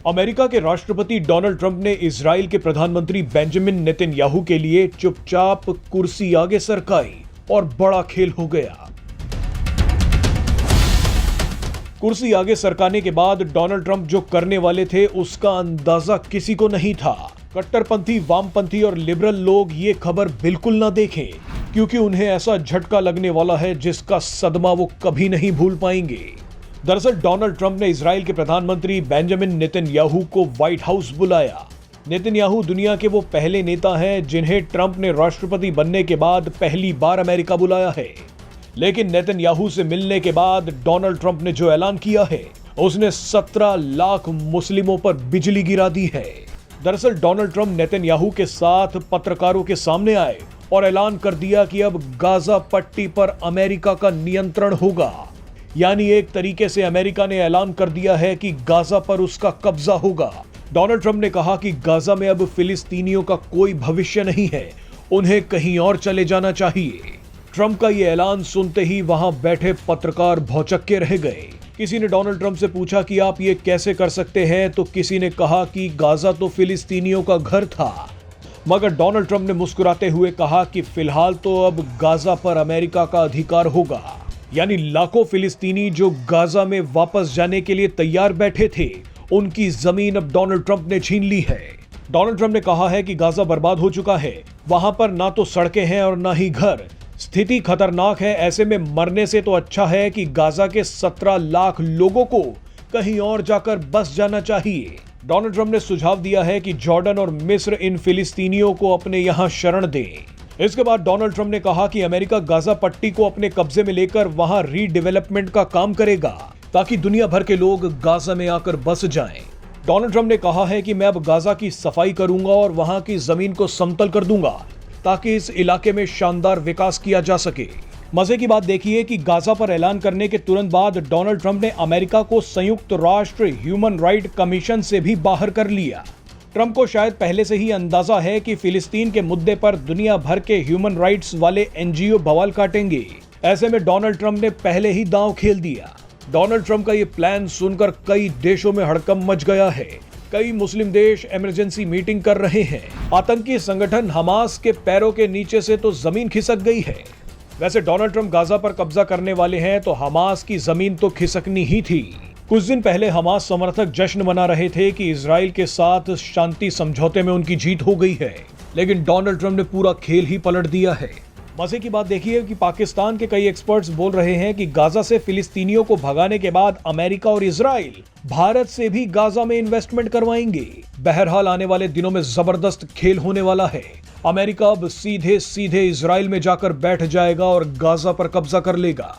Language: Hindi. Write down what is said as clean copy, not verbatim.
अमेरिका के राष्ट्रपति डोनाल्ड ट्रंप ने इजराइल के प्रधानमंत्री बेंजामिन नेतन्याहू के लिए चुपचाप कुर्सी आगे सरकाई और बड़ा खेल हो गया। कुर्सी आगे सरकाने के बाद डोनाल्ड ट्रंप जो करने वाले थे उसका अंदाजा किसी को नहीं था। कट्टरपंथी, वामपंथी और लिबरल लोग ये खबर बिल्कुल ना देखें, क्योंकि उन्हें ऐसा झटका लगने वाला है जिसका सदमा वो कभी नहीं भूल पाएंगे। दरअसल डोनाल्ड ट्रंप ने इजराइल के प्रधानमंत्री बेंजामिन नेतन्याहू को व्हाइट हाउस बुलाया। नेतन्याहू दुनिया के वो पहले नेता हैं जिन्हें ट्रंप ने राष्ट्रपति बनने के बाद पहली बार अमेरिका बुलाया है। लेकिन नेतन्याहू से मिलने के बाद डोनाल्ड ट्रंप ने जो ऐलान किया है उसने 17 लाख मुस्लिमों पर बिजली गिरा दी है। दरअसल डोनाल्ड ट्रंप नेतन्याहू के साथ पत्रकारों के सामने आए और ऐलान कर दिया कि अब गाजा पट्टी पर अमेरिका का नियंत्रण होगा। यानी एक तरीके से अमेरिका ने ऐलान कर दिया है कि गाजा पर उसका कब्जा होगा। डोनाल्ड ट्रंप ने कहा कि गाजा में अब फिलिस्तीनियों का कोई भविष्य नहीं है, उन्हें कहीं और चले जाना चाहिए। ट्रंप का यह ऐलान सुनते ही वहां बैठे पत्रकार भौचक्के रह गए। किसी ने डोनाल्ड ट्रंप से पूछा कि आप ये कैसे कर सकते हैं, तो किसी ने कहा कि गाजा तो फिलिस्तीनियों का घर था। मगर डोनाल्ड ट्रंप ने मुस्कुराते हुए कहा कि फिलहाल तो अब गाजा पर अमेरिका का अधिकार होगा। यानी लाखों फिलिस्तीनी जो गाजा में वापस जाने के लिए तैयार बैठे थे, उनकी जमीन अब डोनाल्ड ट्रंप ने छीन ली है। डोनाल्ड ट्रंप ने कहा है कि गाजा बर्बाद हो चुका है, वहां पर ना तो सड़कें हैं और ना ही घर। स्थिति खतरनाक है, ऐसे में मरने से तो अच्छा है कि गाजा के 17 लाख लोगों को कहीं और जाकर बस जाना चाहिए। डोनाल्ड ट्रंप ने सुझाव दिया है कि जॉर्डन और मिस्र इन फिलिस्तीनियों को अपने यहां शरण दें। इसके बाद डोनाल्ड ट्रंप ने कहा कि अमेरिका गाजा पट्टी को अपने कब्जे में लेकर वहां रीडेवलपमेंट का काम करेगा, ताकि दुनिया भर के लोग गाजा में आकर बस जाएं। डोनाल्ड ट्रंप ने कहा है कि मैं अब गाजा की सफाई करूंगा और वहां की जमीन को समतल कर दूंगा, ताकि इस इलाके में शानदार विकास किया जा सके। मजे की बात देखिए कि गाजा पर ऐलान करने के तुरंत बाद डोनाल्ड ट्रंप ने अमेरिका को संयुक्त राष्ट्र ह्यूमन राइट कमीशन से भी बाहर कर लिया। ट्रंप को शायद पहले से ही अंदाजा है कि फिलिस्तीन के मुद्दे पर दुनिया भर के ह्यूमन राइट्स वाले एनजीओ बवाल काटेंगे। ऐसे में डोनाल्ड ट्रंप ने पहले ही दांव खेल दिया। डोनाल्ड ट्रंप का ये प्लान सुनकर कई देशों में हड़कंप मच गया है। कई मुस्लिम देश इमरजेंसी मीटिंग कर रहे हैं। आतंकी संगठन हमास के पैरों के नीचे से तो जमीन खिसक गई है। वैसे डोनाल्ड ट्रंप गाजा पर कब्जा करने वाले हैं तो हमास की जमीन तो खिसकनी ही थी। कुछ दिन पहले हमास समर्थक जश्न मना रहे थे कि इजराइल के साथ शांति समझौते में उनकी जीत हो गई है, लेकिन डोनाल्ड ट्रंप ने पूरा खेल ही पलट दिया है। मजे की बात देखिए कि पाकिस्तान के कई एक्सपर्ट्स बोल रहे हैं कि गाजा से फिलिस्तीनियों को भगाने के बाद अमेरिका और इजराइल भारत से भी गाजा में इन्वेस्टमेंट करवाएंगे। बहरहाल आने वाले दिनों में जबरदस्त खेल होने वाला है। अमेरिका अब सीधे सीधे इजराइल में जाकर बैठ जाएगा और गाजा पर कब्जा कर लेगा।